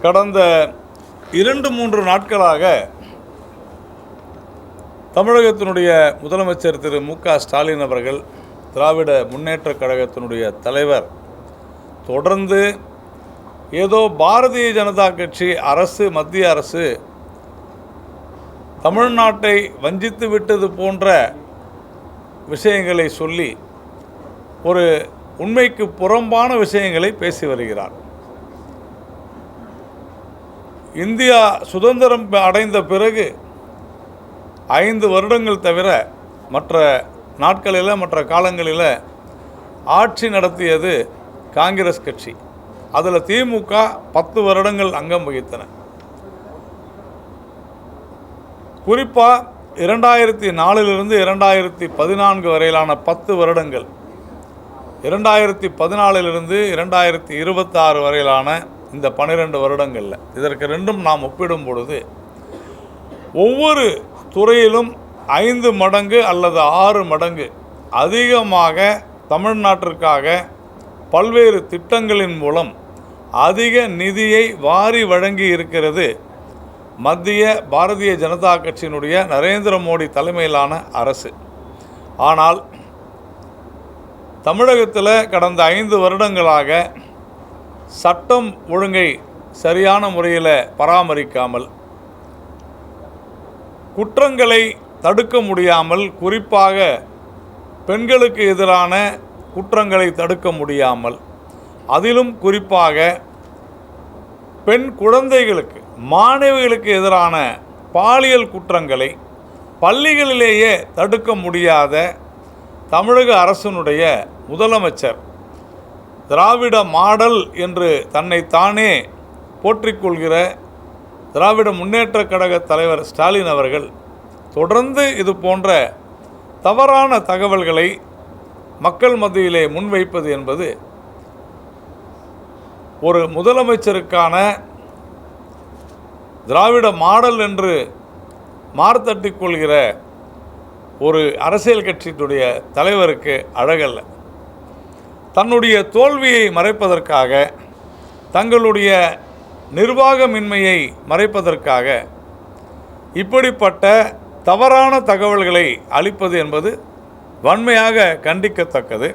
கடந்த 2-3 நாட்களாக தமிழகத்தினுடைய முதலமைச்சர் திரு மு.க. ஸ்டாலின் அவர்கள், திராவிட முன்னேற்றக் கழகத்தினுடைய தலைவர் தொடர்ந்து ஏதோ பாரதிய ஜனதா கட்சி அரசு, மத்திய அரசு தமிழ்நாட்டை வஞ்சித்து விட்டது போன்ற விஷயங்களை சொல்லி ஒரு உண்மைக்கு புறம்பான விஷயங்களை பேசி வருகிறார். இந்தியா சுதந்திரம் அடைந்த பிறகு 5 வருடங்கள் தவிர மற்ற நாட்களில், மற்ற காலங்களில் ஆட்சி நடத்தியது காங்கிரஸ் கட்சி. அதில் திமுக 10 வருடங்கள் அங்கம் வகித்தன. குறிப்பாக 2004 2014 வரையிலான 10 வருடங்கள், 2014 2026 வரையிலான இந்த 12 வருடங்களில், இதற்கு ரெண்டும் நாம் ஒப்பிடும் பொழுது ஒவ்வொரு துறையிலும் 5 மடங்கு அல்லது 6 மடங்கு அதிகமாக தமிழ்நாட்டிற்காக பல்வேறு திட்டங்களின் மூலம் அதிக நிதியை வாரி வழங்கி இருக்கிறது மத்திய பாரதிய ஜனதா கட்சியினுடைய நரேந்திர மோடி தலைமையிலான அரசு. ஆனால் தமிழகத்தில் கடந்த 5 வருடங்களாக சட்டம் ஒழுங்கை சரியான முறையில் பராமரிக்காமல், குற்றங்களை தடுக்க முடியாமல், குறிப்பாக பெண்களுக்கு எதிரான குற்றங்களை தடுக்க முடியாமல், அதிலும் குறிப்பாக பெண் குழந்தைகளுக்கு, மாணவிகளுக்கு எதிரான பாலியல் குற்றங்களை பள்ளிகளிலேயே தடுக்க முடியாத தமிழக அரசினுடைய முதலமைச்சர், திராவிட மாடல் என்று தன்னைத்தானே போற்றிக்கொள்கிற திராவிட முன்னேற்றக் கழக தலைவர் ஸ்டாலின் அவர்கள் தொடர்ந்து இது போன்ற தவறான தகவல்களை மக்கள் மத்தியிலே முன்வைப்பது என்பது ஒரு முதலமைச்சருக்கான திராவிட மாடல் என்று மார்த்தட்டிக் கொள்கிற ஒரு அரசியல் கட்சியினுடைய தலைவருக்கு அழகல்ல. தன்னுடைய தோல்வியை மறைப்பதற்காக, தங்களுடைய நிர்வாகமின்மையை மறைப்பதற்காக இப்படிப்பட்ட தவறான தகவல்களை அளிப்பது என்பது வன்மையாக கண்டிக்கத்தக்கது.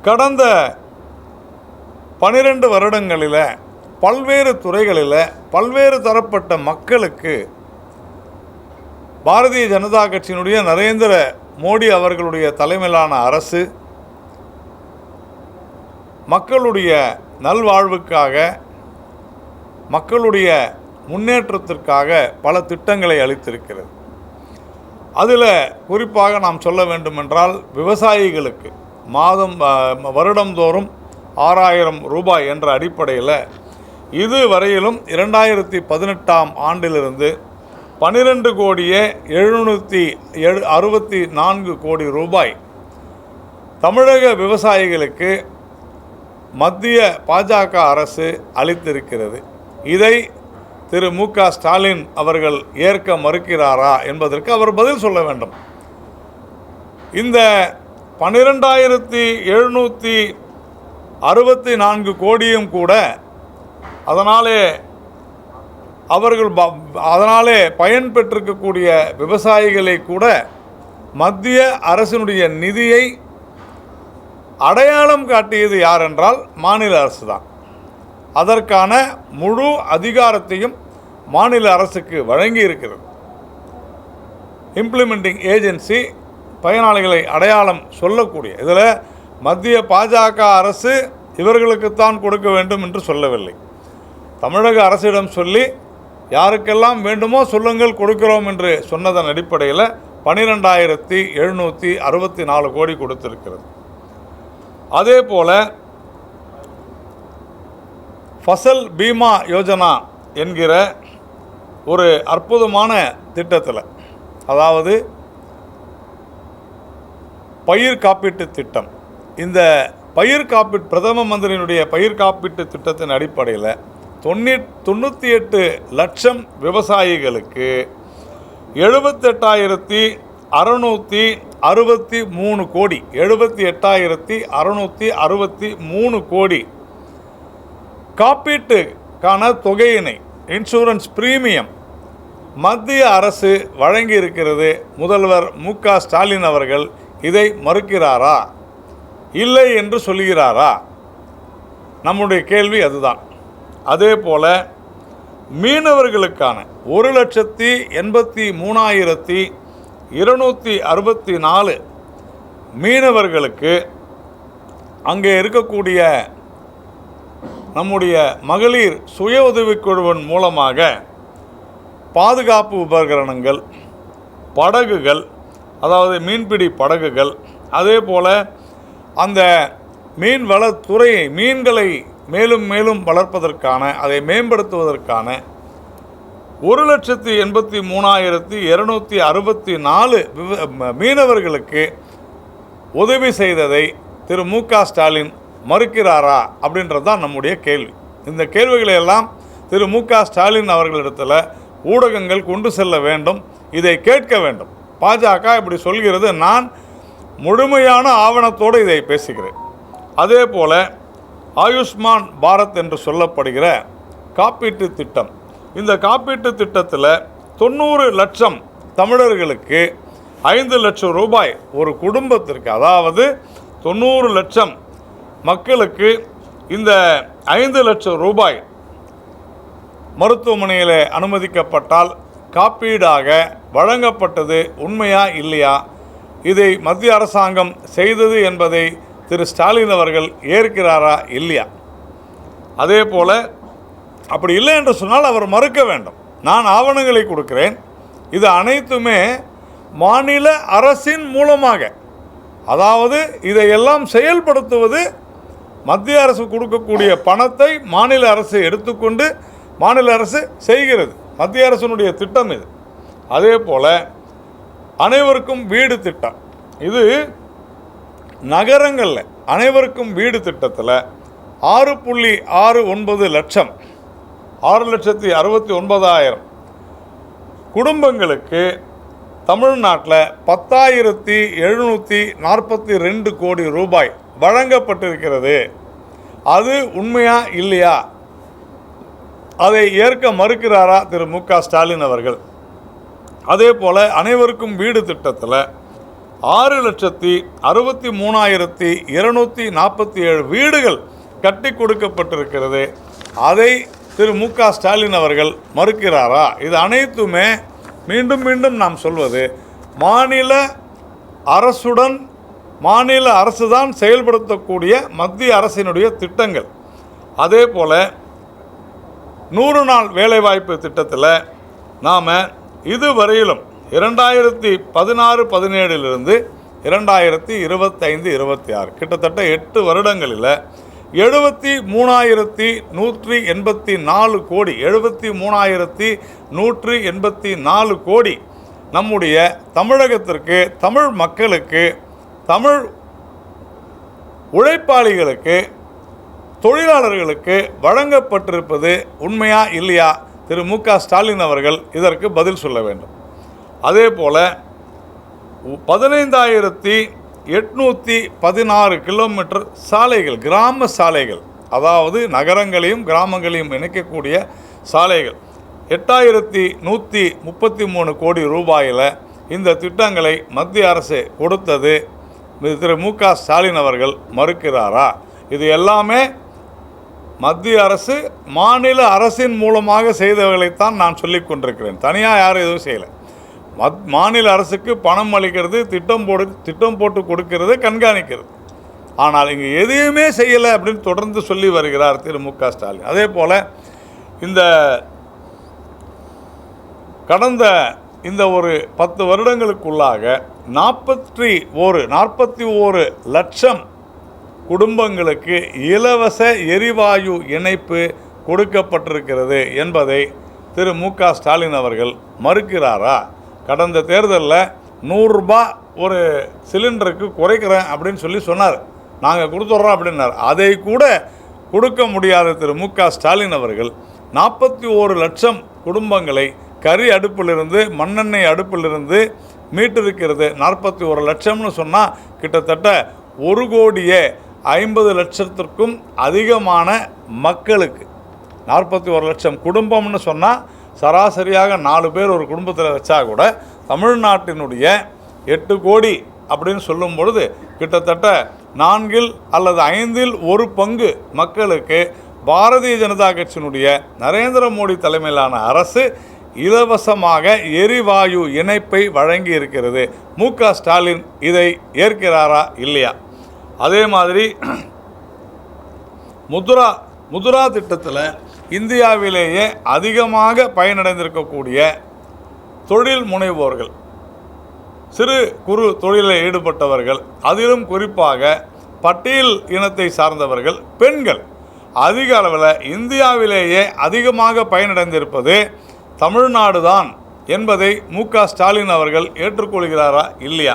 கடந்த 12 வருடங்களில் பல்வேறு துறைகளில் பல்வேறு தரப்பட்ட மக்களுக்கு பாரதிய ஜனதா கட்சியினுடைய நரேந்திர மோடி அவர்களுடைய தலைமையிலான அரசு மக்களுடைய நல்வாழ்வுக்காக, மக்களுடைய முன்னேற்றத்திற்காக பல திட்டங்களை அளித்திருக்கிறது. அதில் குறிப்பாக நாம் சொல்ல வேண்டுமென்றால், விவசாயிகளுக்கு வருடந்தோறும் 6000 ரூபாய் என்ற அடிப்படையில் இதுவரையிலும் 2018ஆம் ஆண்டிலிருந்து 12,764 கோடி ரூபாய் தமிழக விவசாயிகளுக்கு மத்திய பாஜக அரசு அளித்திருக்கிறது. இதை திரு மு.க. ஸ்டாலின் அவர்கள் ஏற்க மறுக்கிறாரா என்பதற்கு அவர் பதில் சொல்ல வேண்டும். இந்த 12,764 கோடியும் கூட அதனாலே பயன் பெற்றிருக்கக்கூடிய விவசாயிகளை கூட மத்திய அரசினுடைய நிதியை அடையாளம் காட்டியது யார் என்றால் மாநில அரசு தான். அதற்கான முழு அதிகாரத்தையும் மாநில அரசுக்கு வழங்கி இருக்கிறது. இம்ப்ளிமெண்டிங் ஏஜென்சி பயனாளிகளை அடையாளம் சொல்லக்கூடிய இதில் மத்திய பாஜக அரசு இவர்களுக்குத்தான் கொடுக்க வேண்டும் என்று சொல்லவில்லை. தமிழக அரசிடம் சொல்லி யாருக்கெல்லாம் வேண்டுமோ சொல்லுங்கள், கொடுக்கிறோம் என்று சொன்னதன் அடிப்படையில் 12,764 கோடி கொடுத்திருக்கிறது. அதே போல் ஃபசல் பீமா யோஜனா என்கிற ஒரு அற்புதமான திட்டத்தில், அதாவது பயிர் காப்பீட்டு திட்டம், இந்த பயிர் காப்பீட்டு பிரதம மந்திரியினுடைய பயிர் காப்பீட்டு திட்டத்தின் அடிப்படையில் 98 லட்சம் விவசாயிகளுக்கு 78,663 கோடி 78,663 கோடி காப்பீட்டு தொகையினை இன்சூரன்ஸ் பிரீமியம் மத்திய அரசு வழங்கி இருக்கிறது. முதல்வர் மு.க. ஸ்டாலின் அவர்கள் இதை மறுக்கிறாரா, இல்லை என்று சொல்கிறாரா? நம்முடைய கேள்வி அதுதான். அதே போல மீனவர்களுக்கான 1,83,264 மீனவர்களுக்கு அங்கே இருக்கக்கூடிய நம்முடைய மகளிர் சுய உதவிக்குழுவின் மூலமாக பாதுகாப்பு உபகரணங்கள், படகுகள், அதாவது மீன்பிடி படகுகள், அதே போல் அந்த மீன்வளத்துறையை மீன்களை மேலும் மேலும் வளர்ப்பதற்கான, அதை மேம்படுத்துவதற்கான 1,83,264 மீனவர்களுக்கு உதவி செய்ததை திரு மு.க. ஸ்டாலின் மறுக்கிறாரா அப்படின்றது தான் நம்முடைய கேள்வி. இந்த கேள்விகளை எல்லாம் திரு மு.க. ஸ்டாலின் அவர்களிடத்தில் ஊடகங்கள் கொண்டு செல்ல வேண்டும், இதை கேட்க வேண்டும். பாஜக இப்படி சொல்கிறது, நான் முழுமையான ஆவணத்தோடு இதை பேசுகிறேன். அதே போல் ஆயுஷ்மான் பாரத் என்று சொல்லப்படுகிற காப்பீட்டு திட்டம், இந்த காப்பீட்டு திட்டத்தில் 90 லட்சம் தமிழர்களுக்கு 5 லட்சம் ரூபாய் ஒரு குடும்பத்திற்கு, அதாவது 90 லட்சம் மக்களுக்கு இந்த 5 லட்சம் ரூபாய் மருத்துவமனையில் அனுமதிக்கப்பட்டால் காப்பீடாக வழங்கப்பட்டது உண்மையா இல்லையா, இதை மத்திய அரசாங்கம் செய்தது என்பதை திரு ஸ்டாலின் அவர்கள் ஏற்கிறாரா இல்லையா? அதே போல் அப்படி இல்லை என்று சொன்னால் அவர் மறுக்க வேண்டும். நான் ஆவணங்களை கொடுக்கிறேன், இது அனைத்துமே மாநில அரசின் மூலமாக, அதாவது இதையெல்லாம் செயல்படுத்துவது மத்திய அரசு கொடுக்கக்கூடிய பணத்தை மாநில அரசு எடுத்துக்கொண்டு மாநில அரசு செய்கிறது. மத்திய அரசினுடைய திட்டம் இது. அதே போல் அனைவருக்கும் வீடு திட்டம், இது நகரங்களில் அனைவருக்கும் வீடு திட்டத்தில் 6.69 லட்சம் 6,69,000 குடும்பங்களுக்கு தமிழ்நாட்டில் 10,742 கோடி ரூபாய் வழங்கப்பட்டிருக்கிறது. அது உண்மையா இல்லையா, அதை ஏற்க மறுக்கிறாரா திரு மு.க. ஸ்டாலின் அவர்கள்? அதே போல் அனைவருக்கும் வீடு திட்டத்தில் 6,63,247 வீடுகள் கட்டி கொடுக்கப்பட்டிருக்கிறது. அதை திரு மு.க. ஸ்டாலின் அவர்கள் மறுக்கிறாரா? இது அனைத்துமே மீண்டும் மீண்டும் நாம் சொல்வது, மாநில அரசுடன் மாநில அரசு தான் செயல்படுத்தக்கூடிய மத்திய அரசினுடைய திட்டங்கள். அதே போல் 100 நாள் வேலைவாய்ப்பு திட்டத்தில் நாம் இதுவரையிலும் 2016-17 2025-26 கிட்டத்தட்ட 8 வருடங்களில் 73,184 கோடி 73,184 கோடி நம்முடைய தமிழகத்திற்கு, தமிழ் மக்களுக்கு, தமிழ் உழைப்பாளிகளுக்கு, தொழிலாளர்களுக்கு வழங்கப்பட்டிருப்பது உண்மையா இல்லையா? திரு மு.க. ஸ்டாலின் அவர்கள் இதற்கு பதில் சொல்ல வேண்டும். அதே போல் 15,816 கிலோமீட்டர் சாலைகள், கிராம சாலைகள், அதாவது நகரங்களையும் கிராமங்களையும் இணைக்கக்கூடிய சாலைகள் 8,133 கோடி ரூபாயில் இந்த திட்டங்களை மத்திய அரசு கொடுத்தது திரு மு.க. ஸ்டாலின் அவர்கள் மறுக்கிறாரா? இது எல்லாமே மத்திய அரசு மாநில அரசின் மூலமாக செய்தவர்களைத்தான் நான் சொல்லிக் கொண்டிருக்கிறேன். தனியாக யாரும் எதுவும் செய்யலை. மாநில அரசுக்கு பணம் அளிக்கிறது, திட்டம் போட்டு கொடுக்கிறது, கண்காணிக்கிறது. ஆனால் இங்கே எதையுமே செய்யலை அப்படின்னு தொடர்ந்து சொல்லி வருகிறார் திரு மு.க. ஸ்டாலின். அதே போல் இந்த கடந்த இந்த ஒரு 10 வருடங்களுக்குள்ளாக 41 லட்சம் குடும்பங்களுக்கு இலவச எரிவாயு இணைப்பு கொடுக்கப்பட்டிருக்கிறது என்பதை திரு மு.க. ஸ்டாலின் அவர்கள் மறுக்கிறாரா? கடந்த தேர்தலில் 100 ரூபாய் ஒரு சிலிண்டருக்கு குறைக்கிறேன் அப்படின்னு சொல்லி சொன்னார், நாங்கள் கொடுத்துட்றோம் அப்படின்னார். அதை கூட கொடுக்க முடியாத திரு மு.க. ஸ்டாலின் அவர்கள் 41 லட்சம் குடும்பங்களை கரி அடுப்பிலிருந்து, மண்ணெண்ணெய் அடுப்பிலிருந்து மீட்டிருக்கிறது. 41 லட்சம்னு சொன்னால் கிட்டத்தட்ட 1,50,00,000 அதிகமான மக்களுக்கு 41 லட்சம் குடும்பம்னு சொன்னால் சராசரியாக 4 பேர் ஒரு குடும்பத்தில் வச்சா கூட தமிழ்நாட்டினுடைய 8 கோடி அப்படின்னு சொல்லும் பொழுது கிட்டத்தட்ட 4 அல்லது 5 1 பங்கு மக்களுக்கு பாரதிய ஜனதா கட்சியினுடைய நரேந்திர மோடி தலைமையிலான அரசு இலவசமாக எரிவாயு இணைப்பை வழங்கி இருக்கிறது. மு.க. ஸ்டாலின் இதை ஏற்கிறாரா இல்லையா? அதே மாதிரி முத்ரா திட்டத்தில் இந்தியாவிலேயே அதிகமாக பயனடைந்திருக்கக்கூடிய தொழில் முனைவோர்கள், சிறு குறு தொழிலில் ஈடுபட்டவர்கள், அதிலும் குறிப்பாக பட்டியல் இனத்தை சார்ந்தவர்கள், பெண்கள் அதிக அளவில் இந்தியாவிலேயே அதிகமாக பயனடைந்திருப்பது தமிழ்நாடு தான் என்பதை மு.க. ஸ்டாலின் அவர்கள் ஏற்றுக்கொள்கிறாரா இல்லையா?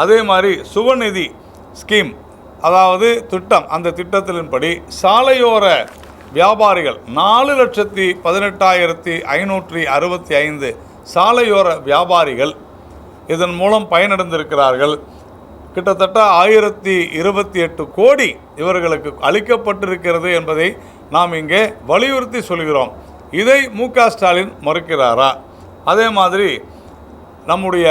அதே மாதிரி சுவநிதி ஸ்கீம், அதாவது திட்டம், அந்த திட்டத்தின்படி சாலையோர வியாபாரிகள் 4,18,565 சாலையோர வியாபாரிகள் இதன் மூலம் பயனடைந்திருக்கிறார்கள். கிட்டத்தட்ட 1028 கோடி இவர்களுக்கு அளிக்கப்பட்டிருக்கிறது என்பதை நாம் இங்கே வலியுறுத்தி சொல்கிறோம். இதை மு.க. ஸ்டாலின் மறுக்கிறாரா? அதே மாதிரி நம்முடைய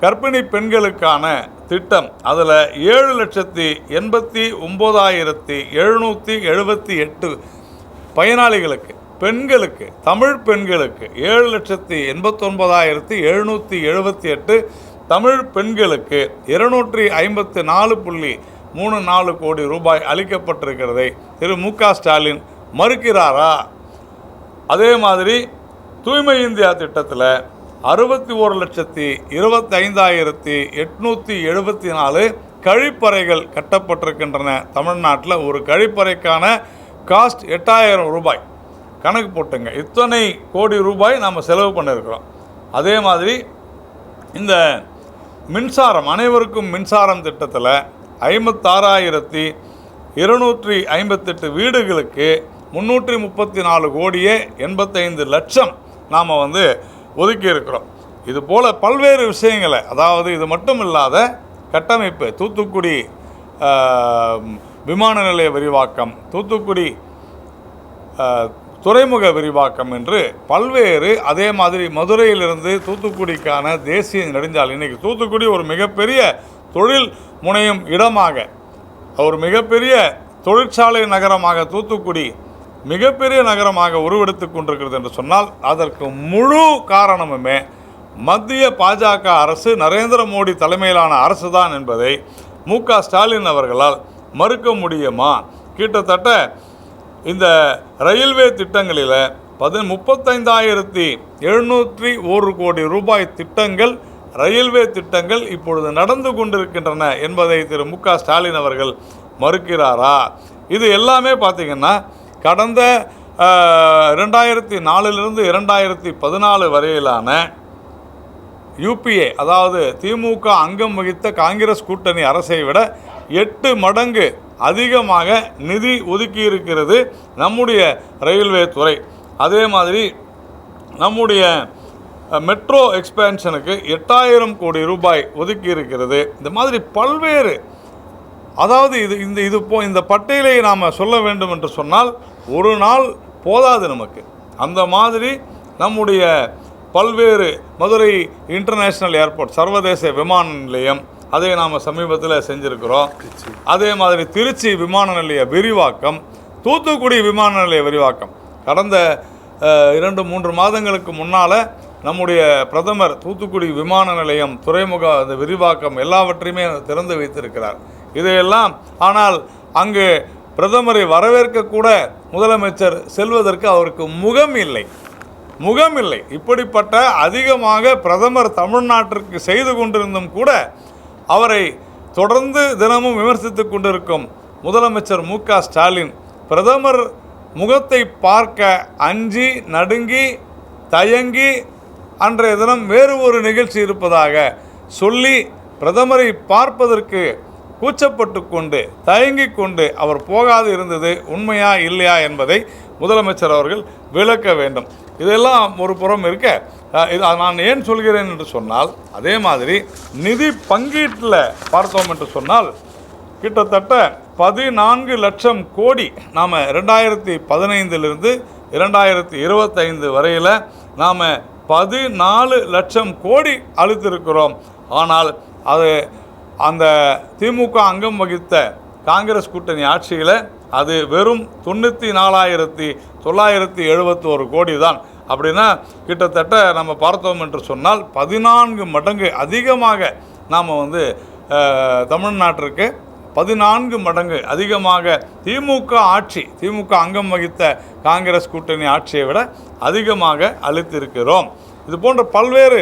கர்ப்பிணி பெண்களுக்கான திட்டம், அதில் 7,89,778 பயனாளிகளுக்கு, பெண்களுக்கு, தமிழ் பெண்களுக்கு 7,89,778 தமிழ் பெண்களுக்கு 254.34 கோடி ரூபாய் அளிக்கப்பட்டிருக்கிறதை திரு மு.க. ஸ்டாலின் மறுக்கிறாரா? அதே மாதிரி தூய்மை இந்தியா திட்டத்தில் 61,25,874 கழிப்பறைகள் கட்டப்பட்டிருக்கின்றன. தமிழ்நாட்டில் ஒரு கழிப்பறைக்கான காஸ்ட் 8,000 ரூபாய். கணக்கு போட்டுங்க, இத்தனை கோடி ரூபாய் நாம் செலவு பண்ணியிருக்கிறோம். அதே மாதிரி இந்த மின்சாரம், அனைவருக்கும் மின்சாரம் திட்டத்தில் 56,258 வீடுகளுக்கு 334 கோடியே 85 லட்சம் நாம் ஒதுக்கி இருக்கிறோம். இது போல் பல்வேறு விஷயங்களை, அதாவது இது மட்டும் இல்லாத கட்டமைப்பு, தூத்துக்குடி விமான நிலைய விரிவாக்கம், தூத்துக்குடி துறைமுக விரிவாக்கம் என்று பல்வேறு, அதே மாதிரி மதுரையிலிருந்து தூத்துக்குடிக்கான தேசிய நெடுஞ்சாலை, இன்றைக்கி தூத்துக்குடி ஒரு மிகப்பெரிய தொழில் முனையும் இடமாக, ஒரு மிகப்பெரிய தொழிற்சாலை நகரமாக தூத்துக்குடி மிகப்பெரிய நகரமாக உருவெடுத்து கொண்டிருக்கிறது என்று சொன்னால் அதற்கு முழு காரணமுமே மத்திய பாஜக அரசு, நரேந்திர மோடி தலைமையிலான அரசு தான் என்பதை மு.க. ஸ்டாலின் அவர்களால் மறுக்க முடியுமா? கிட்டத்தட்ட இந்த ரயில்வே திட்டங்களில் 35,701 கோடி ரூபாய் திட்டங்கள், ரயில்வே திட்டங்கள் இப்பொழுது நடந்து கொண்டிருக்கின்றன என்பதை திரு மு.க. ஸ்டாலின் அவர்கள் மறுக்கிறாரா? இது எல்லாமே பார்த்திங்கன்னா கடந்த 2004 2014 வரையிலான யூபிஏ, அதாவது திமுக அங்கம் வகித்த காங்கிரஸ் கூட்டணி அரசை விட 8 மடங்கு அதிகமாக நிதி ஒதுக்கி இருக்கிறது நம்முடைய ரயில்வே துறை. அதே மாதிரி நம்முடைய மெட்ரோ எக்ஸ்பேன்ஷனுக்கு 8,000 கோடி ரூபாய் ஒதுக்கி இருக்கிறது. இந்த மாதிரி பல்வேறு, அதாவது இந்த பட்டியலை நாம் சொல்ல வேண்டும் என்று சொன்னால் ஒரு நாள் போதாது நமக்கு. அந்த மாதிரி நம்முடைய பல்வேறு, மதுரை இன்டர்நேஷ்னல் ஏர்போர்ட், சர்வதேச விமான நிலையம், அதை நாம் சமீபத்தில் செஞ்சுருக்கிறோம். அதே மாதிரி திருச்சி விமான நிலைய விரிவாக்கம், தூத்துக்குடி விமான நிலைய விரிவாக்கம், கடந்த 2-3 மாதங்களுக்கு முன்னால் நம்முடைய பிரதமர் தூத்துக்குடி விமான நிலையம், துறைமுக விரிவாக்கம் எல்லாவற்றையுமே திறந்து வைத்திருக்கிறார். இதையெல்லாம், ஆனால் அங்கு பிரதமரை வரவேற்கக்கூட முதலமைச்சர் செல்வதற்கு அவருக்கு முகம் இல்லை. இப்படிப்பட்ட அதிகமாக பிரதமர் தமிழ்நாட்டிற்கு செய்து கொண்டிருந்தும் கூட அவரை தொடர்ந்து தினமும் விமர்சித்து கொண்டிருக்கும் முதலமைச்சர் மு.க. ஸ்டாலின் பிரதமர் முகத்தை பார்க்க அஞ்சி நடுங்கி தயங்கி அன்றைய தினம் வேறு ஒரு நிகழ்ச்சி இருப்பதாக சொல்லி பிரதமரை பார்ப்பதற்கு கூச்சப்பட்டு கொண்டு தயங்கிக் கொண்டு அவர் போகாது இருந்தது உண்மையா இல்லையா என்பதை முதலமைச்சர் அவர்கள் விளக்க வேண்டும். இதெல்லாம் ஒரு புறம் இருக்க, நான் ஏன் சொல்கிறேன் என்று சொன்னால், அதே மாதிரி நிதி பங்கீட்டில் பார்த்தோம் என்று சொன்னால் கிட்டத்தட்ட 14 லட்சம் கோடி நாம் 2015 2025 வரையில் நாம் 14 லட்சம் கோடி அளித்திருக்கிறோம். ஆனால் அது அந்த திமுக அங்கம் வகித்த காங்கிரஸ் கூட்டணி ஆட்சியில் அது வெறும் 94,971 கோடி தான். அப்படின்னா கிட்டத்தட்ட நம்ம பார்த்தோம் என்று சொன்னால் 14 மடங்கு அதிகமாக நாம் தமிழ்நாட்டிற்கு 14 மடங்கு அதிகமாக திமுக அங்கம் வகித்த காங்கிரஸ் கூட்டணி ஆட்சியை விட அதிகமாக அளித்திருக்கிறோம். இது போன்ற பல்வேறு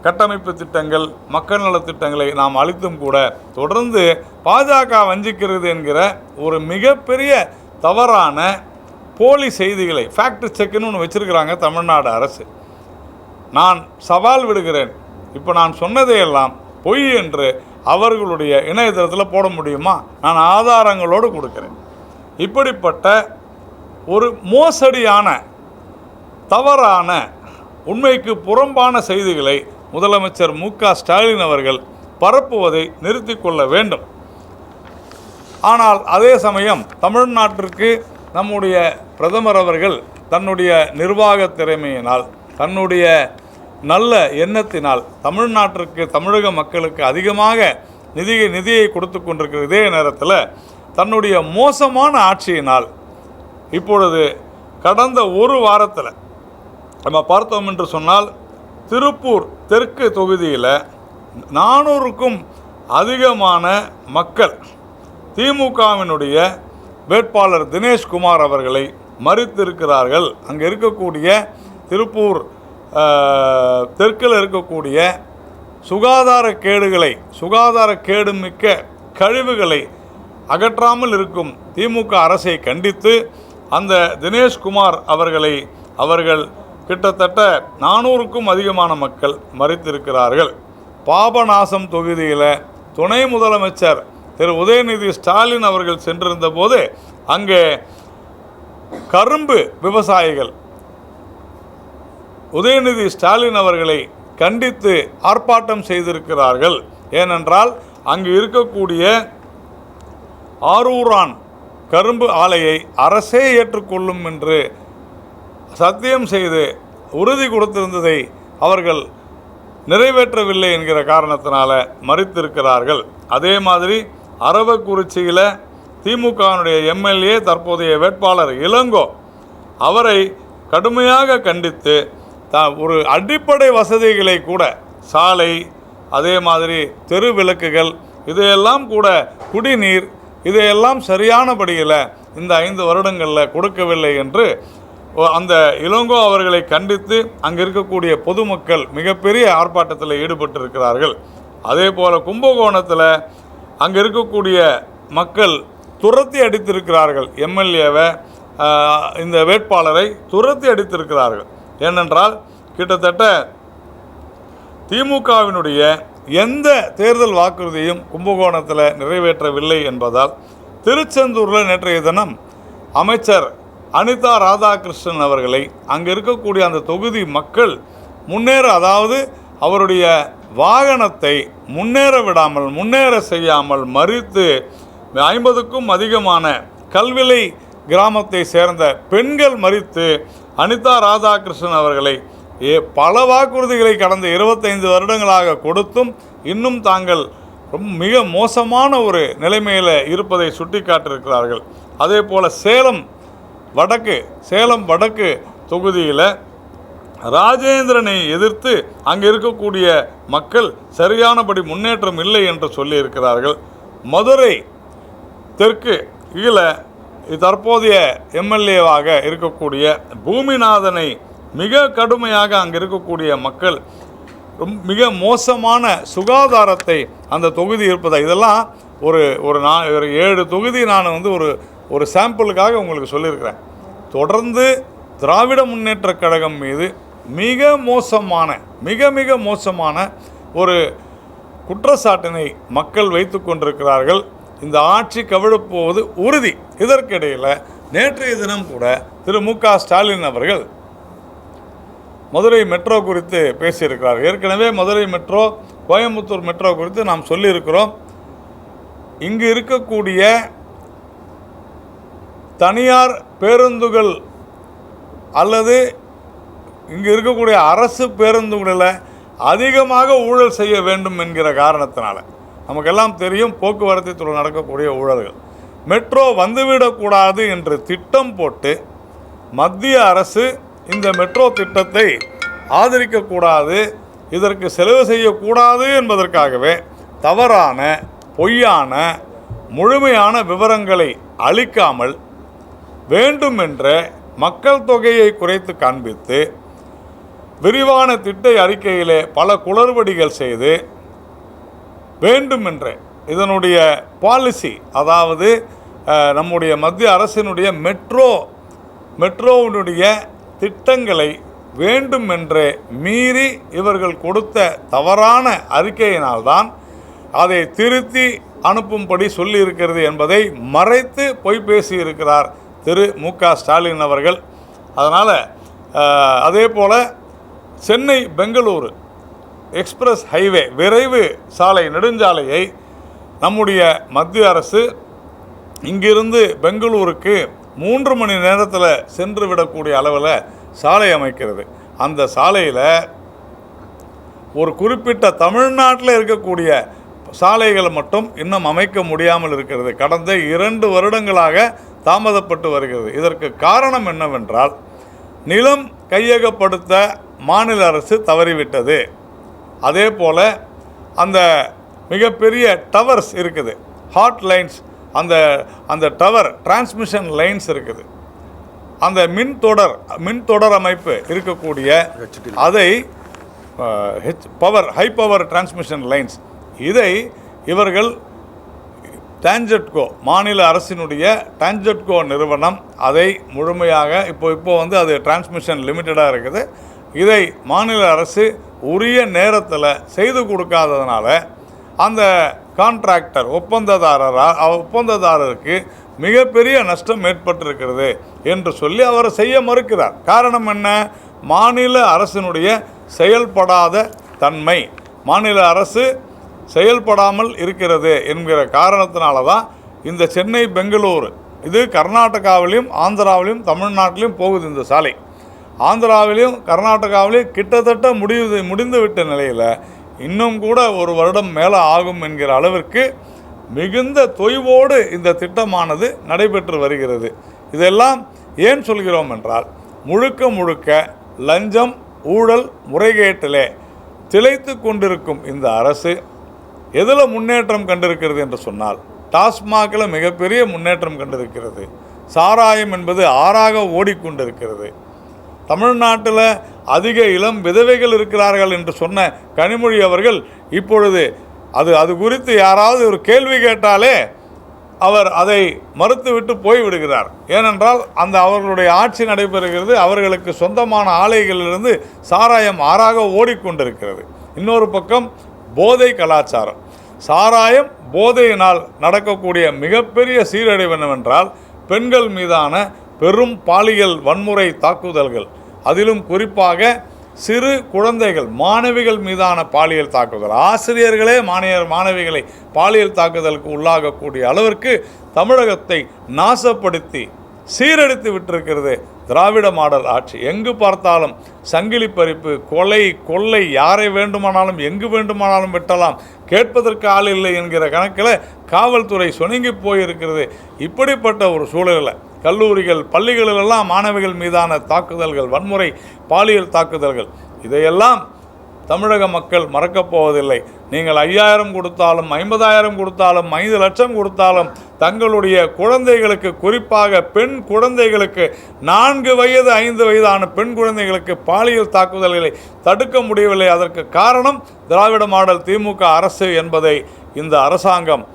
கட்டமைப்பு திட்டங்கள், மக்கள் நல திட்டங்களை நாம் அளித்தும் கூட தொடர்ந்து பாஜக வஞ்சிக்கிறது என்கிற ஒரு மிகப்பெரிய தவறான போலி செய்திகளை ஃபேக்ட் செக்குன்னு ஒன்று வச்சுருக்கிறாங்க தமிழ்நாடு அரசு. நான் சவால் விடுகிறேன், இப்போ நான் சொன்னதையெல்லாம் பொய் என்று அவர்களுடைய இணையதளத்தில் போட முடியுமா? நான் ஆதாரங்களோடு கொடுக்கிறேன். இப்படிப்பட்ட ஒரு மோசடியான, தவறான, உண்மைக்கு புறம்பான செய்திகளை முதலமைச்சர் மு.க.ஸ்டாலின் அவர்கள் பரப்புவதை நிறுத்தி கொள்ள வேண்டும். ஆனால் அதே சமயம் தமிழ்நாட்டிற்கு நம்முடைய பிரதமர் அவர்கள் தன்னுடைய நிர்வாக திறமையினால், தன்னுடைய நல்ல எண்ணத்தினால் தமிழ்நாட்டிற்கு, தமிழக மக்களுக்கு அதிகமாக நிதியை கொடுத்து கொண்டிருக்கிற இதே நேரத்தில் தன்னுடைய மோசமான ஆட்சியினால் இப்பொழுது கடந்த ஒரு வாரத்தில் நம்ம பார்த்தோம் என்று சொன்னால் திருப்பூர் தெற்கு தொகுதியில் 400க்கும் அதிகமான மக்கள் திமுகவினுடைய வேட்பாளர் தினேஷ்குமார் அவர்களை மறித்திருக்கிறார்கள். அங்கே இருக்கக்கூடிய திருப்பூர் தெற்கில் இருக்கக்கூடிய சுகாதார கேடு மிக்க கழிவுகளை அகற்றாமல் இருக்கும் திமுக அரசை கண்டித்து அந்த தினேஷ்குமார் அவர்கள் கிட்டத்தட்ட 400க்கும் அதிகமான மக்கள் மறித்திருக்கிறார்கள். பாபநாசம் தொகுதியில் துணை முதலமைச்சர் திரு உதயநிதி ஸ்டாலின் அவர்கள் சென்றிருந்த போது அங்கே கரும்பு விவசாயிகள் உதயநிதி ஸ்டாலின் அவர்களை கண்டித்து ஆர்ப்பாட்டம் செய்திருக்கிறார்கள். ஏனென்றால் அங்கு இருக்கக்கூடிய ஆரூரான் கரும்பு ஆலையை அரசே ஏற்றுக்கொள்ளும் என்று சத்தியம் செய்து உறுதி கொடுத்திருந்ததை அவர்கள் நிறைவேற்றவில்லை என்கிற காரணத்தினால மறித்திருக்கிறார்கள். அதே மாதிரி அரவக்குறிச்சியில் திமுகவினுடைய எம்எல்ஏ தற்போதைய வேட்பாளர் இளங்கோ அவரை கடுமையாக கண்டித்து ஒரு அடிப்படை வசதிகளை கூட, சாலை, அதே மாதிரி தெரு விளக்குகள், இதையெல்லாம் கூட, குடிநீர், இதையெல்லாம் சரியானபடியில் இந்த 5 வருடங்களில் கொடுக்கவில்லை என்று அந்த இளங்கோ அவர்களை கண்டித்து அங்கே இருக்கக்கூடிய பொதுமக்கள் மிகப்பெரிய ஆர்ப்பாட்டத்தில் ஈடுபட்டிருக்கிறார்கள். அதே போல் கும்பகோணத்தில் அங்கே இருக்கக்கூடிய மக்கள் துரத்தி அடித்திருக்கிறார்கள். எம்எல்ஏவை, இந்த வேட்பாளரை துரத்தி அடித்திருக்கிறார்கள். ஏனென்றால் கிட்டத்தட்ட திமுகவினுடைய எந்த தேர்தல் வாக்குறுதியும் கும்பகோணத்தில் நிறைவேற்றவில்லை என்பதால் திருச்செந்தூரில் நேற்றைய தினம் அமைச்சர் அனிதா ராதாகிருஷ்ணன் அவர்களை அங்கே இருக்கக்கூடிய அந்த தொகுதி மக்கள் அதாவது அவருடைய வாகனத்தை முன்னேற செய்யாமல் மறித்து 50க்கும் அதிகமான கல்விளை கிராமத்தை சேர்ந்த பெண்கள் மறித்து அனிதா ராதாகிருஷ்ணன் அவர்களை பல வாக்குறுதிகளை கடந்த 25 வருடங்களாக கொடுத்தும் இன்னும் தாங்கள் மிக மோசமான ஒரு நிலைமையில் இருப்பதை சுட்டி காட்டியிருக்கிறார்கள். அதே போல் சேலம் வடக்கு தொகுதியில் ராஜேந்திரனை எதிர்த்து அங்கே இருக்கக்கூடிய மக்கள் சரியானபடி முன்னேற்றம் இல்லை என்று சொல்லியிருக்கிறார்கள். மதுரை தெற்கு தற்போதைய எம்எல்ஏவாக இருக்கக்கூடிய பூமிநாதனை மிக கடுமையாக அங்கே இருக்கக்கூடிய மக்கள் மிக மோசமான சுகாதாரத்தை அந்த தொகுதி இருப்பதா, இதெல்லாம் ஒரு 7 தொகுதி நான் ஒரு சாம்பிளுக்காக உங்களுக்கு சொல்லியிருக்கிறேன். தொடர்ந்து திராவிட முன்னேற்றக் கழகம் மீது மிக மோசமான ஒரு குற்றச்சாட்டினை மக்கள் வைத்து கொண்டிருக்கிறார்கள். இந்த ஆட்சி கவிழப்போவது உறுதி. இதற்கிடையில் நேற்றைய தினம் கூட திரு மு.க.ஸ்டாலின் அவர்கள் மதுரை மெட்ரோ குறித்து பேசியிருக்கிறார். ஏற்கனவே மதுரை மெட்ரோ, கோயம்புத்தூர் மெட்ரோ குறித்து நாம் சொல்லியிருக்கிறோம். இங்கு இருக்கக்கூடிய தனியார் பேருந்துகள் அல்லது இங்கு இருக்கக்கூடிய அரசு பேருந்துகளில் அதிகமாக ஊழல் செய்ய வேண்டும் என்கிற காரணத்தினால, நமக்கெல்லாம் தெரியும் போக்குவரத்து துறை நடக்கக்கூடிய ஊழல்கள், மெட்ரோ வந்துவிடக்கூடாது என்று திட்டம் போட்டு மத்திய அரசு இந்த மெட்ரோ திட்டத்தை ஆதரிக்கக்கூடாது, இதற்கு செலவு செய்யக்கூடாது என்பதற்காகவே தவறான பொய்யான முழுமையான விவரங்களை அளிக்காமல் வேண்டுமென்ற மக்கள் தொகையை குறைத்து காண்பித்து விரிவான திட்ட அறிக்கையிலே பல குளறுபடிகள் செய்து வேண்டுமென்ற இதனுடைய பாலிசி, அதாவது நம்முடைய மத்திய அரசினுடைய மெட்ரோவினுடைய திட்டங்களை வேண்டுமென்றே மீறி இவர்கள் கொடுத்த தவறான அறிக்கையினால்தான் அதை திருத்தி அனுப்பும்படி சொல்லியிருக்கிறது என்பதை மறைத்து பொய் பேசியிருக்கிறார் திரு மு.க. ஸ்டாலின் அவர்கள். அதனால் அதே போல் சென்னை பெங்களூரு எக்ஸ்பிரஸ் ஹைவே விரைவு சாலை நெடுஞ்சாலையை நம்முடைய மத்திய அரசு இங்கிருந்து பெங்களூருக்கு 3 மணி நேரத்தில் சென்று விடக்கூடிய அளவில் சாலை அமைக்கிறது. அந்த சாலையில் ஒரு குறிப்பிட்ட தமிழ்நாட்டில் இருக்கக்கூடிய சாலைகள் மட்டும் இன்னும் அமைக்க முடியாமல் இருக்கிறது. கடந்த 2 வருடங்களாக தாமதப்பட்டு வருகிறது. இதற்கு காரணம் என்னவென்றால், நிலம் கையகப்படுத்த மாநில அரசு தவறிவிட்டது. அதே போல் அந்த மிகப்பெரிய டவர்ஸ் இருக்குது, ஹாட் லைன்ஸ், அந்த டவர் டிரான்ஸ்மிஷன் லைன்ஸ் இருக்குது, அந்த மின்தொடர் அமைப்பு இருக்கக்கூடிய அதை ஹை பவர் டிரான்ஸ்மிஷன் லைன்ஸ், இதை இவர்கள் டான்ஜெட்கோ மாநில அரசினுடைய டான்ஜெட்கோ நிறுவனம் அதை முழுமையாக இப்போ அது டிரான்ஸ்மிஷன் லிமிட்டடாக இருக்குது. இதை மாநில அரசு உரிய நேரத்தில் செய்து கொடுக்காததுனால அந்த கான்ட்ராக்டர் ஒப்பந்ததாரருக்கு மிகப்பெரிய நஷ்டம் ஏற்பட்டிருக்கிறது என்று சொல்லி அவர் செய்ய மறுக்கிறார். காரணம் என்ன? மாநில அரசினுடைய செயல்படாத தன்மை, மாநில அரசு செயல்படாமல் இருக்கிறது என்கிற காரணத்தினால தான் இந்த சென்னை பெங்களூரு, இது கர்நாடகாவிலையும் ஆந்திராவிலையும் தமிழ்நாட்டிலையும் போகுது இந்த சாலை. ஆந்திராவிலையும் கர்நாடகாவிலையும் கிட்டத்தட்ட முடிந்து விட்ட நிலையில் இன்னும் கூட 1 வருடம் மேலே ஆகும் என்கிற அளவிற்கு மிகுந்த தொய்வோடு இந்த திட்டமானது நடைபெற்று வருகிறது. இதெல்லாம் ஏன் சொல்கிறோம் என்றால், முழுக்க லஞ்சம் ஊழல் முறைகேட்டிலே திளைத்து கொண்டிருக்கும் இந்த அரசு எதில் முன்னேற்றம் கண்டிருக்கிறது என்று சொன்னால், டாஸ்மாகில் மிகப்பெரிய முன்னேற்றம் கண்டிருக்கிறது. சாராயம் என்பது ஆறாக ஓடிக்கொண்டிருக்கிறது. தமிழ்நாட்டில் அதிக இளம் விதவைகள் இருக்கிறார்கள் என்று சொன்ன கனிமொழி அவர்கள் இப்பொழுது அது குறித்து யாராவது ஒரு கேள்வி கேட்டாலே அவர் அதை மறுத்துவிட்டு போய்விடுகிறார். ஏனென்றால் அவர்களுடைய ஆட்சி நடைபெறுகிறது, அவர்களுக்கு சொந்தமான ஆலைகளிலிருந்து சாராயம் ஆறாக ஓடிக்கொண்டிருக்கிறது. இன்னொரு பக்கம் போதை கலாச்சாரம், சாராயம் போதையினால் நடக்கக்கூடிய மிகப்பெரிய சீரழிவு என்னவென்றால், பெண்கள் மீதான பெரும் பாலியல் வன்முறை தாக்குதல்கள், அதிலும் குறிப்பாக சிறு குழந்தைகள் மாணவிகள் மீதான பாலியல் தாக்குதல், ஆசிரியர்களே மாணவிகளை பாலியல் தாக்குதலுக்கு உள்ளாகக்கூடிய அளவிற்கு தமிழகத்தை நாசப்படுத்தி சீரழித்து விட்டிருக்கிறது திராவிட மாடல் ஆட்சி. எங்கு பார்த்தாலும் சங்கிலி பறிப்பு, கொள்ளை, யாரை வேண்டுமானாலும் எங்கு வேண்டுமானாலும் வெட்டலாம், கேட்பதற்கு ஆள் இல்லை என்கிற கணக்கில் காவல்துறை சொணுங்கி போயிருக்கிறது. இப்படிப்பட்ட ஒரு சூழலில் கல்லூரிகள் பள்ளிகளிலெல்லாம் மாணவிகள் மீதான தாக்குதல்கள், வன்முறை, பாலியல் தாக்குதல்கள், இதையெல்லாம் தமிழக மக்கள் மறக்கப் போவதில்லை. நீங்கள் 5000 கொடுத்தாலும் 50,000 கொடுத்தாலும் 5 லட்சம் கொடுத்தாலும் தங்களுடைய குழந்தைகளுக்கு, குறிப்பாக பெண் குழந்தைகளுக்கு, 4 வயது 5 வயதான பெண் குழந்தைகளுக்கு பாலியல் தாக்குதல்களை தடுக்க முடியவில்லை. அதற்கு காரணம் திராவிட மாடல் திமுக அரசு என்பதை இந்த அரசாங்கம்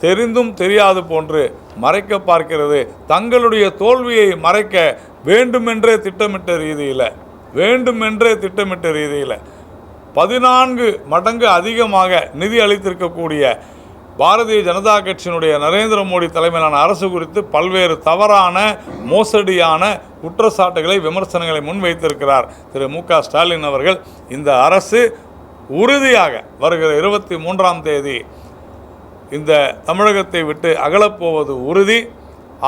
தெரிந்தும் தெரியாது போன்று மறைக்க பார்க்கிறது. தங்களுடைய தோல்வியை மறைக்க வேண்டுமென்றே திட்டமிட்ட ரீதியில் 14 மடங்கு அதிகமாக நிதி அளித்திருக்கக்கூடிய பாரதிய ஜனதா கட்சியினுடைய நரேந்திர மோடி தலைமையிலான அரசு குறித்து பல்வேறு தவறான மோசடியான குற்றச்சாட்டுகளை, விமர்சனங்களை முன்வைத்திருக்கிறார் திரு மு.க. ஸ்டாலின் அவர்கள். இந்த அரசு உறுதியாக வருகிற 23ஆம் தேதி இந்த தமிழகத்தை விட்டு அகலப்போவது உறுதி.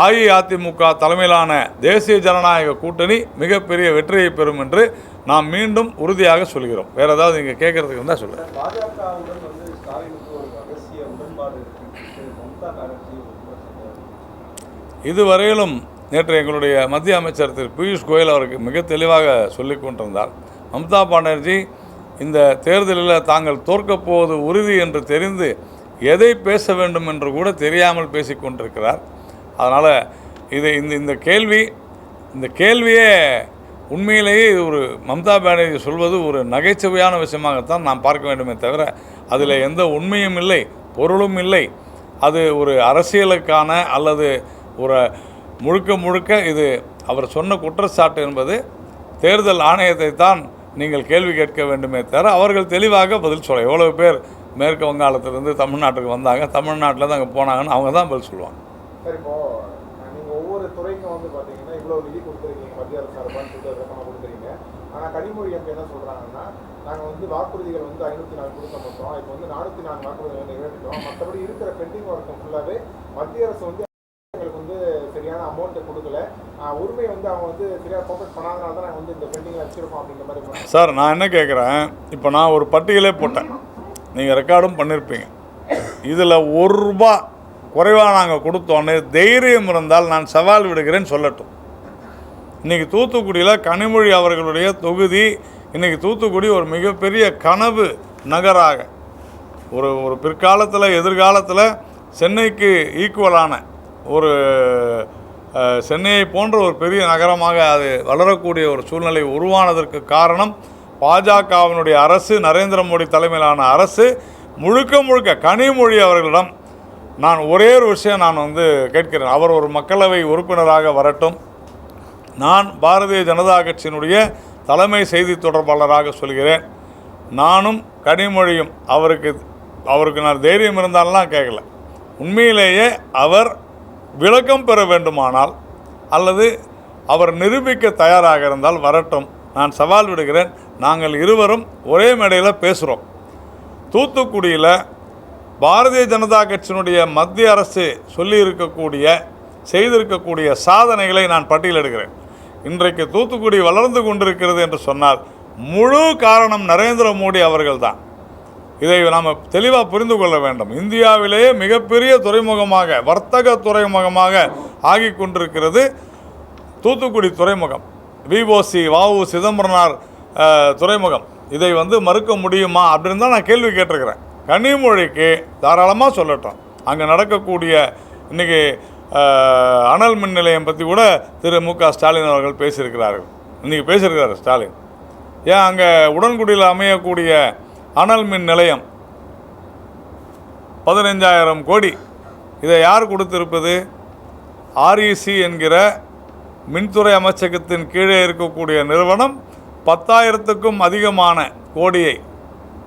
அஇஅதிமுக தலைமையிலான தேசிய ஜனநாயக கூட்டணி மிகப்பெரிய வெற்றியை பெறும் என்று நாம் மீண்டும் உறுதியாக சொல்கிறோம். வேறு ஏதாவது நீங்கள் கேட்குறதுக்கு இருந்தால் சொல்லுங்கள். இதுவரையிலும் நேற்று எங்களுடைய மத்திய அமைச்சர் திரு பியூஷ் கோயல் அவருக்கு மிக தெளிவாக சொல்லி கொண்டிருந்தார். மம்தா பானர்ஜி இந்த தேர்தலில் தாங்கள் தோற்கப் போவது உறுதி என்று தெரிந்து எதை பேச வேண்டும் என்று கூட தெரியாமல் பேசி கொண்டிருக்கிறார். அதனால் இந்த கேள்வியே உண்மையிலேயே இது ஒரு மம்தா பானர்ஜி சொல்வது ஒரு நகைச்சுவையான விஷயமாகத்தான் நாம் பார்க்க வேண்டுமே தவிர அதில் எந்த உண்மையும் இல்லை, பொருளும் இல்லை. அது ஒரு அரசியலுக்கான அல்லது ஒரு முழுக்க இது அவர் சொன்ன குற்றச்சாட்டு என்பது தேர்தல் ஆணையத்தை தான் நீங்கள் கேள்வி கேட்க வேண்டுமே தவிர அவர்கள் தெளிவாக பதில் சொல்ல. எவ்வளவு பேர் மேற்கு வங்காளத்திலேருந்து தமிழ்நாட்டுக்கு வந்தாங்க, தமிழ்நாட்டில் அங்கே போனாங்கன்னு அவங்க தான் பதில் சொல்லுவாங்க. சார், இப்போது நீங்கள் ஒவ்வொரு துறைக்கும் வந்து பார்த்தீங்கன்னா இவ்வளோ நிதி கொடுத்துருக்கீங்க, மத்திய அரசு சார்பான்னு சொல்லிட்டு ரொக்கமாக கொடுத்துருக்கீங்க. ஆனால் கனிமொழி எம்பி என்ன சொல்கிறாங்கன்னா, நாங்கள் வந்து வாக்குறுதிகள் வந்து 504 கொடுக்க மாட்டோம், இப்போ வந்து 404 வாக்குறுதிகள் நிறைவேற்றிட்டோம், மற்றபடி இருக்கிற பெண்டிங் ஒர்க்கும் ஃபுல்லாகவே மத்திய அரசு வந்து எங்களுக்கு வந்து சரியான அமௌண்ட்டை கொடுக்கல, உரிமையை வந்து அவங்க வந்து சரியாக ஃபோக்கஸ் பண்ணாதனால தான் நாங்கள் வந்து இந்த பெண்டிங்கில் வச்சுருக்கோம் அப்படின்ற மாதிரி. சார், நான் என்ன கேட்குறேன், இப்போ நான் ஒரு பட்டியலே போட்டேன், நீங்கள் ரெக்கார்டும் பண்ணியிருப்பீங்க. இதில் ₹1 குறைவாக நாங்கள் கொடுத்தோன்னு தைரியம் இருந்தால் நான் சவால் விடுகிறேன், சொல்லட்டும். இன்றைக்கி தூத்துக்குடியில் கனிமொழி அவர்களுடைய தொகுதி, இன்றைக்கி தூத்துக்குடி ஒரு மிகப்பெரிய கனவு நகராக ஒரு பிற்காலத்தில் எதிர்காலத்தில் சென்னைக்கு ஈக்குவலான ஒரு சென்னையை போன்ற ஒரு பெரிய நகரமாக அது வளரக்கூடிய ஒரு சூழ்நிலை உருவானதற்கு காரணம் பாஜகவினுடைய அரசு, நரேந்திர மோடி தலைமையிலான அரசு. முழுக்க கனிமொழி அவர்களிடம் நான் ஒரே ஒரு விஷயம் நான் வந்து கேட்கிறேன். அவர் ஒரு மக்களவை உறுப்பினராக வரட்டும். நான் பாரதிய ஜனதா கட்சியினுடைய தலைமை செய்தி தொடர்பாளராக சொல்கிறேன். நானும் கனிமொழியும் அவருக்கு நான் தைரியம் இருந்தாலும் கேட்கல. உண்மையிலேயே அவர் விளக்கம் பெற வேண்டுமானால் அல்லது அவர் நிரூபிக்க தயாராக இருந்தால் வரட்டும், நான் சவால் விடுகிறேன். நாங்கள் இருவரும் ஒரே மேடையில் பேசுகிறோம். தூத்துக்குடியில் பாரதிய ஜனதா கட்சியினுடைய மத்திய அரசு செய்திருக்கக்கூடிய சாதனைகளை நான் பட்டியலிடுகிறேன். இன்றைக்கு தூத்துக்குடி வளர்ந்து கொண்டிருக்கிறது என்று சொன்னால் முழு காரணம் நரேந்திர மோடி அவர்கள்தான். இதை நாம் தெளிவாக புரிந்து கொள்ள வேண்டும். இந்தியாவிலேயே மிகப்பெரிய துறைமுகமாக, வர்த்தக துறைமுகமாக ஆகி கொண்டிருக்கிறது தூத்துக்குடி துறைமுகம். விஓசி வாவு சிதம்பரனார் துறைமுகம். இதை வந்து மறுக்க முடியுமா அப்படின்னு தான் நான் கேள்வி கேட்டிருக்கிறேன். கனிமொழிக்கு தாராளமாக சொல்லட்டும். அங்கே நடக்கக்கூடிய இன்றைக்கி அனல் மின் நிலையம் பற்றி கூட திரு மு.க. ஸ்டாலின் அவர்கள் பேசியிருக்கிறார்கள். இன்றைக்கி பேசியிருக்கிறார் ஸ்டாலின். ஏன் அங்கே உடன்குடியில் அமையக்கூடிய அனல் மின் நிலையம் 15,000 கோடி, இதை யார் கொடுத்திருப்பது? ஆர்இசி என்கிற மின்துறை அமைச்சகத்தின் கீழே இருக்கக்கூடிய நிறுவனம் 10,000க்கும் அதிகமான கோடியை,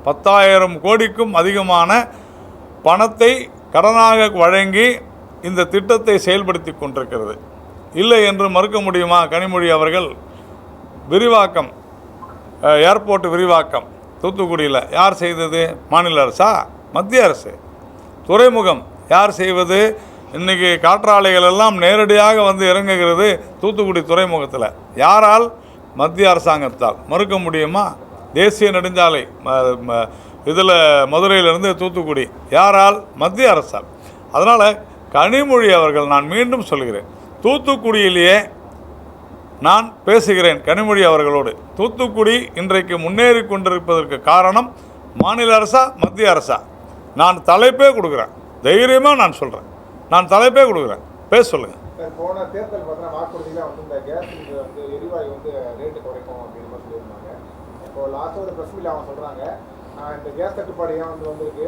10,000 கோடிக்கும் அதிகமான பணத்தை கடனாக வழங்கி இந்த திட்டத்தை செயல்படுத்தி கொண்டிருக்கிறது. இல்லை என்று மறுக்க முடியுமா? கனிமொழி அவர்கள் விரிவாக்கம், ஏர்போர்ட் விரிவாக்கம் தூத்துக்குடியில் யார் செய்தது? மாநில அரசா? மத்திய அரசு. துறைமுகம் யார் செய்வது? இன்றைக்கி காற்றாலைகள் எல்லாம் நேரடியாக வந்து இறங்குகிறது தூத்துக்குடி துறைமுகத்தில். யாரால்? மத்திய அரசாங்கத்தால். மறுக்க முடியுமா? தேசிய நெடுஞ்சாலை இதில் மதுரையிலிருந்து தூத்துக்குடி யாரால்? மத்திய அரசால். அதனால் கனிமொழி அவர்கள், நான் மீண்டும் சொல்கிறேன், தூத்துக்குடியிலேயே நான் பேசுகிறேன் கனிமொழி அவர்களோடு. தூத்துக்குடி இன்றைக்கு முன்னேறி கொண்டிருப்பதற்கு காரணம் மாநில அரசா, மத்திய அரசா? நான் தலைப்பே கொடுக்குறேன், தைரியமாக நான் சொல்கிறேன், நான் தலைப்பே கொடுக்குறேன், பேச சொல்லுங்கள். போன தேர்தல் பார்த்தீங்கன்னா வாக்குறுதியில் வந்து இந்த கேஸ் வந்து எரிவாயு வந்து ரேட்டு குறைக்கும் அப்படின்னு மாதிரி சொல்லியிருந்தாங்க. இப்போ லாஸ்ட்டாக ஒரு ப்ரெஸ் மீட் அவங்க சொல்கிறாங்க, இந்த கேஸ் தட்டுப்பாடு ஏன் வந்திருக்கு,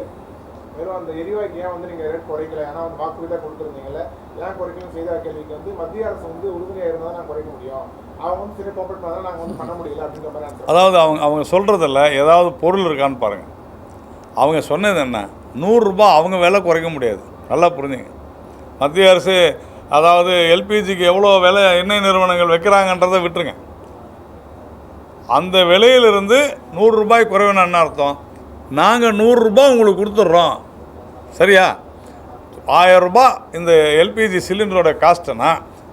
வெறும் அந்த எரிவாய்க்கு ஏன் வந்து நீங்கள் ரேட் குறைக்கல, ஏன்னா வந்து வாக்குறுதியாக கொடுத்துருந்தீங்கல்ல, ஏன் குறைக்கணும் செய்த கேள்விக்கு வந்து மத்திய அரசு வந்து உறுதுணையாக இருந்தால் தான் நான் குறைக்க முடியும், அவங்க வந்து சில கோஆப்ரேட் பண்ணால் நாங்கள் வந்து பண்ண முடியல அப்படின்ற மாதிரி. அதாவது அவங்க சொல்கிறதில்ல ஏதாவது பொருள் இருக்கான்னு பாருங்கள். அவங்க சொன்னது என்ன? ₹100 அவங்க விலை குறைக்க முடியாது. நல்லா புரிஞ்சுங்க. மத்திய அரசு அதாவது எல்பிஜிக்கு எவ்வளோ விலை எண்ணெய் நிறுவனங்கள் வைக்கிறாங்கன்றதை விட்டுருங்க. அந்த விலையிலிருந்து ₹100 குறைவுன்னு என்ன அர்த்தம்? நாங்கள் ₹100 உங்களுக்கு கொடுத்துட்றோம், சரியா? 1000 இந்த எல்பிஜி சிலிண்டரோட காஸ்ட்டுனா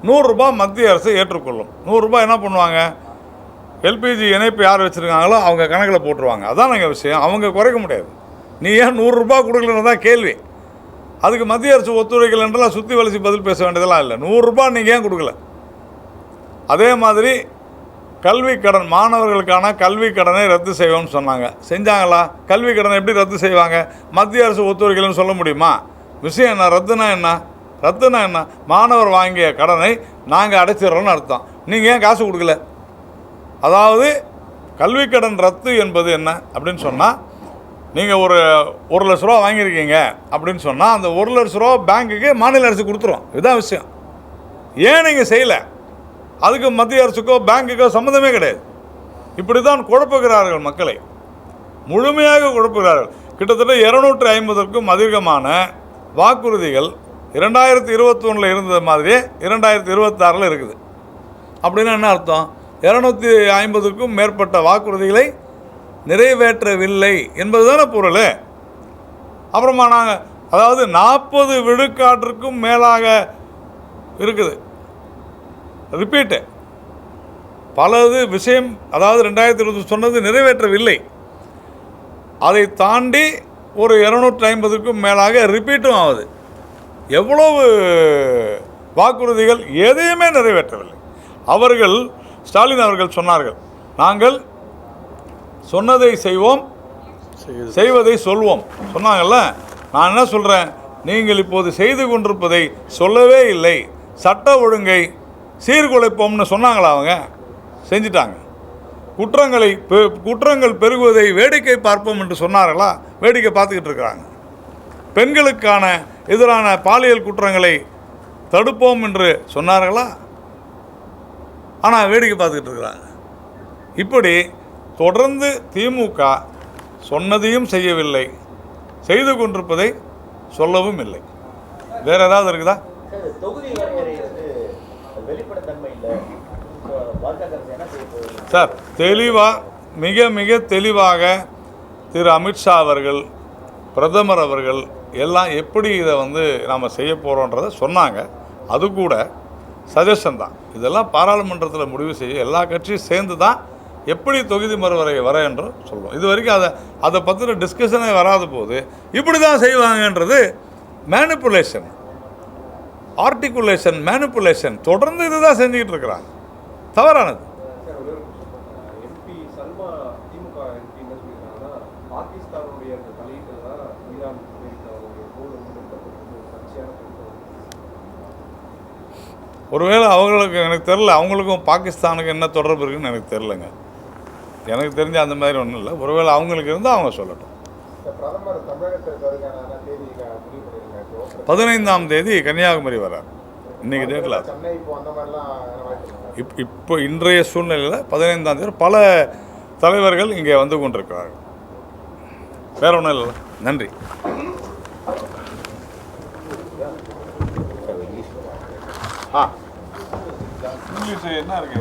100 மத்திய அரசு ஏற்றுக்கொள்ளும். 100 என்ன பண்ணுவாங்க, எல்பிஜி இணைப்பு யார் வச்சுருக்காங்களோ அவங்க கணக்கில் போட்டுருவாங்க. அதான் எங்கள் விஷயம். அவங்க குறைக்க முடியாது. நீ ஏன் 100 கொடுக்கலன்னு தான் கேள்வி. அதுக்கு மத்திய அரசு ஒத்துழைக்கலன்றலாம் சுற்றி வலிச்சு பதில் பேச வேண்டியதெல்லாம் இல்லை. 100 நீங்கள் ஏன் கொடுக்கல? அதே மாதிரி கல்வி கடன், மாணவர்களுக்கான கல்வி கடனை ரத்து செய்வோம்னு சொன்னாங்க. செஞ்சாங்களா? கல்வி கடனை எப்படி ரத்து செய்வாங்க? மத்திய அரசு ஒத்துழைக்கலன்னு சொல்ல முடியுமா? விஷயம் என்ன? ரத்துனா என்ன? மாணவர் வாங்கிய கடனை நாங்கள் அடைச்சிடறோன்னு அர்த்தம். நீங்கள் ஏன் காசு கொடுக்கல? அதாவது கல்வி கடன் ரத்து என்பது என்ன அப்படின்னு சொன்னால், நீங்கள் ஒரு 1 லட்ச ரூபா வாங்கியிருக்கீங்க அப்படின்னு சொன்னால் அந்த 1 லட்ச ரூபா பேங்க்குக்கு மாநில அரசு கொடுத்துரும். இதுதான் விஷயம். ஏன் நீங்கள் செய்யலை? அதுக்கு மத்திய அரசுக்கோ பேங்குக்கோ சம்மந்தமே கிடையாது. இப்படி தான் குழப்புகிறார்கள் மக்களை, முழுமையாக குழப்புகிறார்கள். கிட்டத்தட்ட 250க்கும் அதிகமான வாக்குறுதிகள் 2021 இருந்தது மாதிரியே 2026 இருக்குது. அப்படின்னா என்ன அர்த்தம்? 250க்கும் மேற்பட்ட வாக்குறுதிகளை நிறைவேற்றவில்லை என்பது தானே பொருள். அப்புறமா நாங்கள் அதாவது 40 விழுக்காட்டிற்கும் மேலாக இருக்குது. ரிப்பீட்டு பலது விஷயம். அதாவது 2020 சொன்னது நிறைவேற்றவில்லை. அதை தாண்டி ஒரு 250க்கும் மேலாக ரிப்பீட்டும் ஆகுது. எவ்வளவு வாக்குறுதிகள், எதையுமே நிறைவேற்றவில்லை. அவர்கள், ஸ்டாலின் அவர்கள் சொன்னார்கள், நாங்கள் சொன்னதை செய்வோம், செய்வதை சொல்வோம் சொன்னாங்கல்ல. நான் என்ன சொல்கிறேன், நீங்கள் இப்போது செய்து கொண்டிருப்பதை சொல்லவே இல்லை. சட்ட ஒழுங்கை சீர்குலைப்போம்னு சொன்னாங்களா? அவங்க செஞ்சிட்டாங்க. குற்றங்கள் பெருகுவதை வேடிக்கை பார்ப்போம் என்று சொன்னார்களா? வேடிக்கை பார்த்துக்கிட்டு இருக்கிறாங்க. பெண்களுக்கான எதிரான பாலியல் குற்றங்களை தடுப்போம் என்று சொன்னார்களா? ஆனால் வேடிக்கை பார்த்துக்கிட்டு இருக்கிறாங்க. இப்படி தொடர்ந்து திமுக சொன்னதையும் செய்யவில்லை, செய்து கொண்டிருப்பதை சொல்லவும் இல்லை. வேற ஏதாவது இருக்குதா? சார், மிக மிக தெளிவாக திரு அமித்ஷா அவர்கள், பிரதமர் அவர்கள் எல்லாம் எப்படி இதை நாம் செய்ய போகிறோன்றதை சொன்னாங்க. அது கூட சஜஷன் தான். இதெல்லாம் பாராளுமன்றத்தில் முடிவு செய்ய எல்லா கட்சியும் சேர்ந்து தான் எப்படி தொகுதி மறுவரை வர என்று சொல்லுவோம். இது வரைக்கும் அதை பற்றின டிஸ்கஷனே வராத போது இப்படி தான் செய்வாங்கன்றது மேனிப்புலேஷன், ஆர்டிகுலேஷன், மேனிப்புலேஷன் தொடர்ந்து இது தான் செஞ்சுக்கிட்டு இருக்கிறாங்க. தவறானது. ஒருவேளை அவங்களுக்கு, எனக்கு தெரில, அவங்களுக்கும் பாகிஸ்தானுக்கு என்ன தொடர்பு இருக்குன்னு எனக்கு தெரிலங்க. எனக்கு தெரிஞ்ச அந்த மாதிரி ஒன்றும் இல்லை. ஒருவேளை அவங்களுக்கு இருந்தால் அவங்க சொல்லட்டும். 15ஆம் தேதி கன்னியாகுமரி வரார். இன்றைக்கி டேட்டில் இப்போ இன்றைய சூழ்நிலையில் 15ஆம் தேதி பல தலைவர்கள் இங்கே வந்து கொண்டிருக்கிறார்கள். வேற ஒன்றும் இல்லை. நன்றி. இங்கிலீஷ் என்ன இருக்கு?